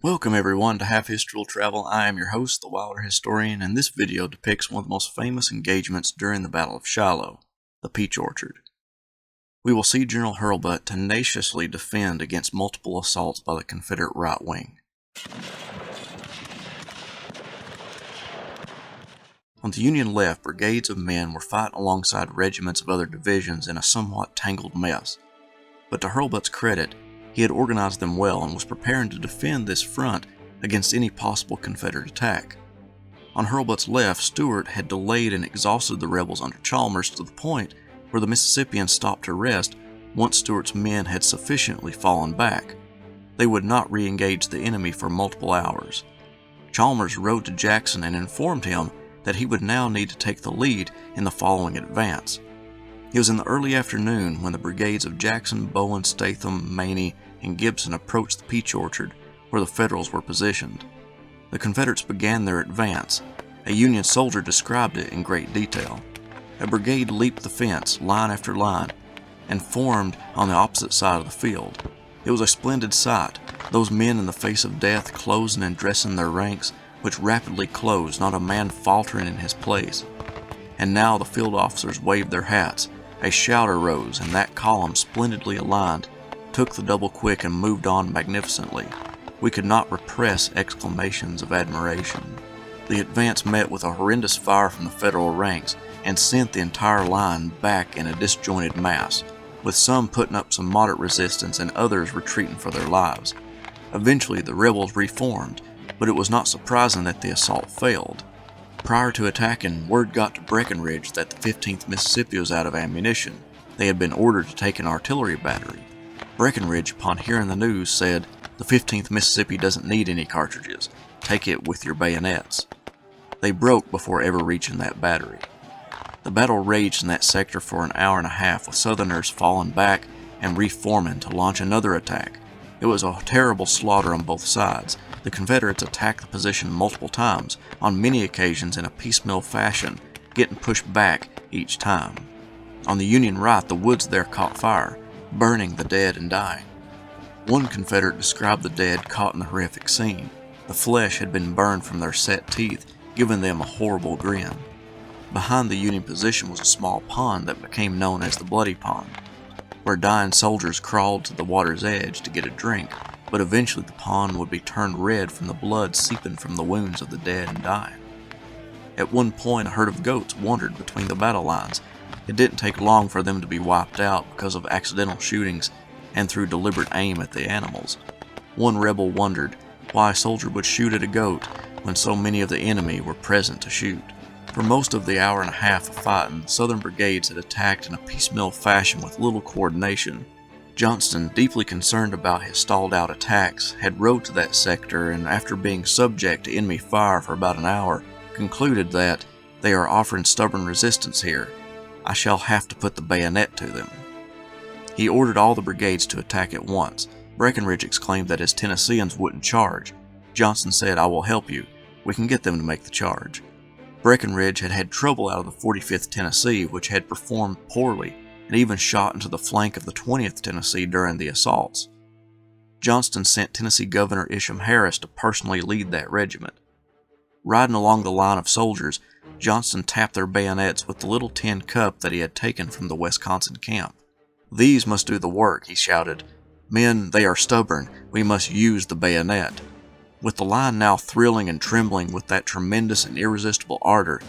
Welcome everyone to Half History Will Travel. I am your host, the Wilder Historian, and this video depicts one of the most famous engagements during the Battle of Shiloh, the Peach Orchard. We will see General Hurlbut tenaciously defend against multiple assaults by the Confederate right wing. On the Union left, brigades of men were fighting alongside regiments of other divisions in a somewhat tangled mess. But to Hurlbut's credit, he had organized them well and was preparing to defend this front against any possible Confederate attack. On Hurlbut's left, Stuart had delayed and exhausted the rebels under Chalmers to the point where the Mississippians stopped to rest once Stuart's men had sufficiently fallen back. They would not re-engage the enemy for multiple hours. Chalmers rode to Jackson and informed him that he would now need to take the lead in the following advance. It was in the early afternoon when the brigades of Jackson, Bowen, Statham, Maney, and Gibson approached the Peach Orchard where the Federals were positioned. The Confederates began their advance. A Union soldier described it in great detail. A brigade leaped the fence, line after line, and formed on the opposite side of the field. It was a splendid sight, those men in the face of death closing and dressing their ranks, which rapidly closed, not a man faltering in his place. And now the field officers waved their hats. A shout arose, and that column, splendidly aligned, took the double quick and moved on magnificently. We could not repress exclamations of admiration. The advance met with a horrendous fire from the Federal ranks and sent the entire line back in a disjointed mass, with some putting up some moderate resistance and others retreating for their lives. Eventually the rebels reformed, but it was not surprising that the assault failed. Prior to attacking, word got to Breckinridge that the 15th Mississippi was out of ammunition. They had been ordered to take an artillery battery. Breckinridge, upon hearing the news, said, "The 15th Mississippi doesn't need any cartridges. Take it with your bayonets." They broke before ever reaching that battery. The battle raged in that sector for an hour and a half, with Southerners falling back and reforming to launch another attack. It was a terrible slaughter on both sides. The Confederates attacked the position multiple times, on many occasions in a piecemeal fashion, getting pushed back each time. On the Union right, the woods there caught fire, burning the dead and dying. One Confederate described the dead caught in the horrific scene. The flesh had been burned from their set teeth, giving them a horrible grin. Behind the Union position was a small pond that became known as the Bloody Pond, where dying soldiers crawled to the water's edge to get a drink, but eventually the pond would be turned red from the blood seeping from the wounds of the dead and dying. At one point, a herd of goats wandered between the battle lines. It didn't take long for them to be wiped out because of accidental shootings and through deliberate aim at the animals. One rebel wondered why a soldier would shoot at a goat when so many of the enemy were present to shoot. For most of the hour and a half of fighting, the Southern brigades had attacked in a piecemeal fashion with little coordination. Johnston, deeply concerned about his stalled-out attacks, had rode to that sector and, after being subject to enemy fire for about an hour, concluded that "they are offering stubborn resistance here. I shall have to put the bayonet to them." He ordered all the brigades to attack at once. Breckinridge exclaimed that his Tennesseans wouldn't charge. Johnston said, "I will help you. We can get them to make the charge." Breckinridge had had trouble out of the 45th Tennessee, which had performed poorly, and even shot into the flank of the 20th Tennessee during the assaults. Johnston sent Tennessee Governor Isham Harris to personally lead that regiment. Riding along the line of soldiers, Johnston tapped their bayonets with the little tin cup that he had taken from the Wisconsin camp. "These must do the work," he shouted. "Men, they are stubborn. We must use the bayonet." With the line now thrilling and trembling with that tremendous and irresistible ardor,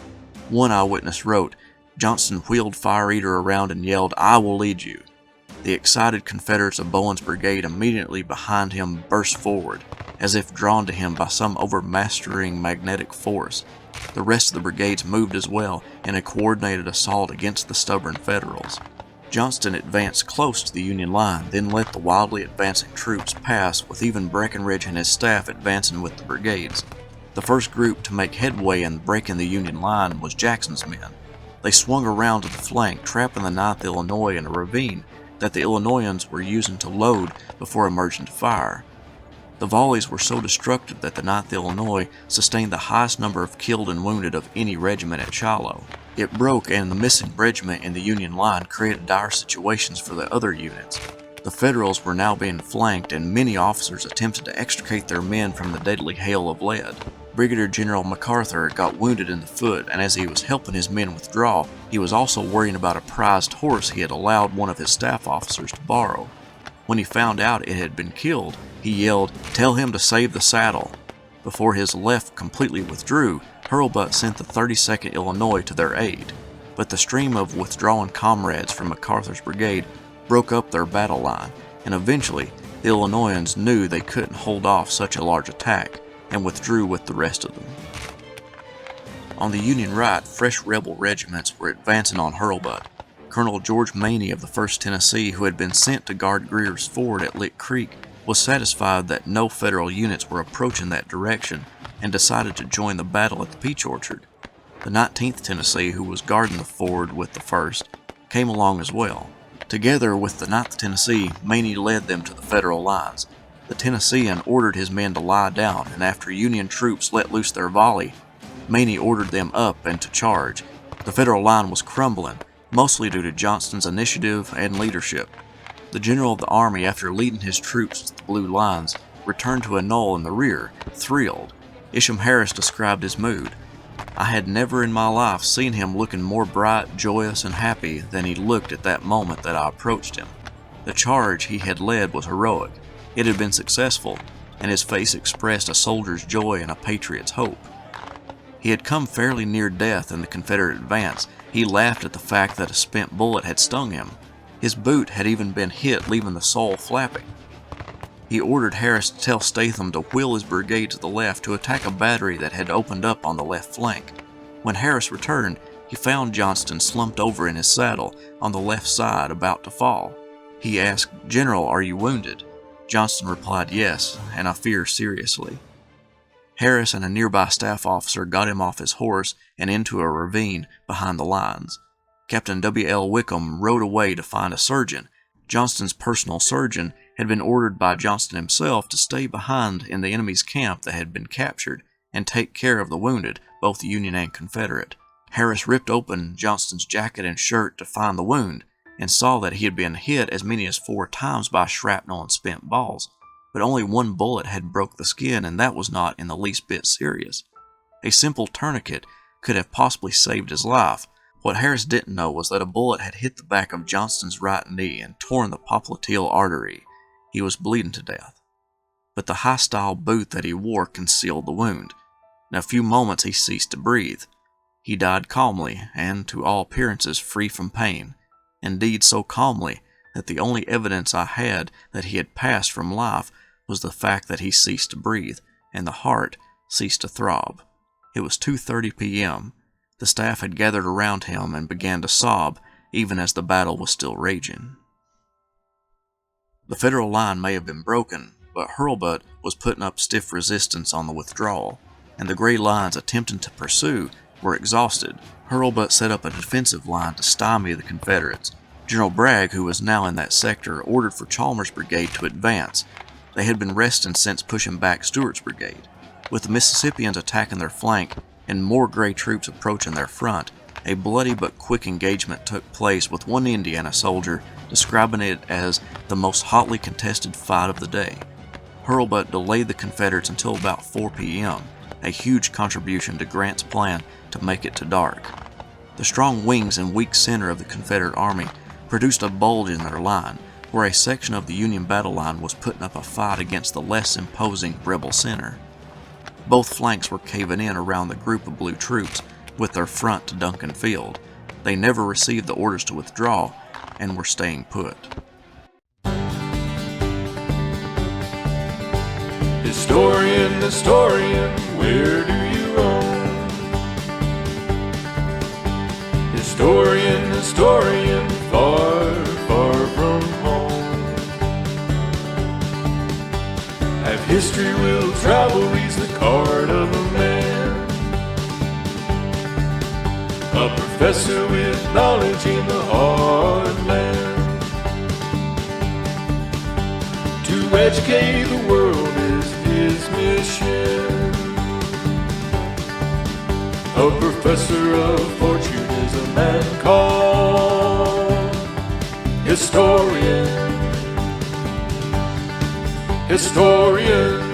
one eyewitness wrote, "Johnston wheeled Fire Eater around and yelled, 'I will lead you.' The excited Confederates of Bowen's brigade immediately behind him burst forward, as if drawn to him by some overmastering magnetic force. The rest of the brigades moved as well in a coordinated assault against the stubborn Federals. Johnston advanced close to the Union line, then let the wildly advancing troops pass, with even Breckinridge and his staff advancing with the brigades. The first group to make headway in breaking the Union line was Jackson's men. They swung around to the flank, trapping the 9th Illinois in a ravine that the Illinoisans were using to load before emerging to fire. The volleys were so destructive that the 9th Illinois sustained the highest number of killed and wounded of any regiment at Shiloh. It broke, and the missing regiment in the Union line created dire situations for the other units. The Federals were now being flanked, and many officers attempted to extricate their men from the deadly hail of lead. Brigadier General MacArthur got wounded in the foot, and as he was helping his men withdraw, he was also worrying about a prized horse he had allowed one of his staff officers to borrow. When he found out it had been killed, he yelled, "Tell him to save the saddle." Before his left completely withdrew, Hurlbut sent the 32nd Illinois to their aid, but the stream of withdrawing comrades from MacArthur's brigade broke up their battle line, and eventually the Illinoisans knew they couldn't hold off such a large attack and withdrew with the rest of them. On the Union right, fresh rebel regiments were advancing on Hurlbut. Colonel George Maney of the 1st Tennessee, who had been sent to guard Greer's Ford at Lick Creek, was satisfied that no Federal units were approaching that direction and decided to join the battle at the Peach Orchard. The 19th Tennessee, who was guarding the ford with the 1st, came along as well. Together with the 9th Tennessee, Maney led them to the Federal lines. The Tennessean ordered his men to lie down, and after Union troops let loose their volley, Maney ordered them up and to charge. The Federal line was crumbling, mostly due to Johnston's initiative and leadership. The general of the army, after leading his troops to the blue lines, returned to a knoll in the rear, thrilled. Isham Harris described his mood. "I had never in my life seen him looking more bright, joyous, and happy than he looked at that moment that I approached him. The charge he had led was heroic. It had been successful, and his face expressed a soldier's joy and a patriot's hope. He had come fairly near death in the Confederate advance. He laughed at the fact that a spent bullet had stung him. His boot had even been hit, leaving the sole flapping. He ordered Harris to tell Statham to wheel his brigade to the left to attack a battery that had opened up on the left flank. When Harris returned, he found Johnston slumped over in his saddle on the left side, about to fall. He asked, 'General, are you wounded?' Johnston replied, 'Yes, and I fear seriously.' Harris and a nearby staff officer got him off his horse and into a ravine behind the lines. Captain W.L. Wickham rode away to find a surgeon. Johnston's personal surgeon had been ordered by Johnston himself to stay behind in the enemy's camp that had been captured and take care of the wounded, both Union and Confederate. Harris ripped open Johnston's jacket and shirt to find the wound and saw that he had been hit as many as 4 times by shrapnel and spent balls, but only one bullet had broke the skin, and that was not in the least bit serious. A simple tourniquet could have possibly saved his life. What Harris didn't know was that a bullet had hit the back of Johnston's right knee and torn the popliteal artery. He was bleeding to death. But the high-style boot that he wore concealed the wound. In a few moments he ceased to breathe. He died calmly, and to all appearances free from pain. Indeed, so calmly that the only evidence I had that he had passed from life was the fact that he ceased to breathe, and the heart ceased to throb. It was 2:30 p.m. The staff had gathered around him and began to sob, even as the battle was still raging. The Federal line may have been broken, but Hurlbut was putting up stiff resistance on the withdrawal, and the gray lines attempting to pursue were exhausted. Hurlbut set up a defensive line to stymie the Confederates. General Bragg, who was now in that sector, ordered for Chalmers' brigade to advance. They had been resting since pushing back Stewart's brigade. With the Mississippians attacking their flank and more gray troops approaching their front, a bloody but quick engagement took place, with one Indiana soldier describing it as the most hotly contested fight of the day. Hurlbut delayed the Confederates until about 4 p.m., a huge contribution to Grant's plan to make it to dark. The strong wings and weak center of the Confederate army produced a bulge in their line, where a section of the Union battle line was putting up a fight against the less imposing rebel center. Both flanks were caving in around the group of blue troops, with their front to Duncan Field. They never received the orders to withdraw and were staying put. Historian, historian, where do you roam? Historian, historian, far, far from home. Have history will travel reads the card of a man, a professor with knowledge in the heartland. To educate the world is his mission. A professor of fortune is a man called historian. historian.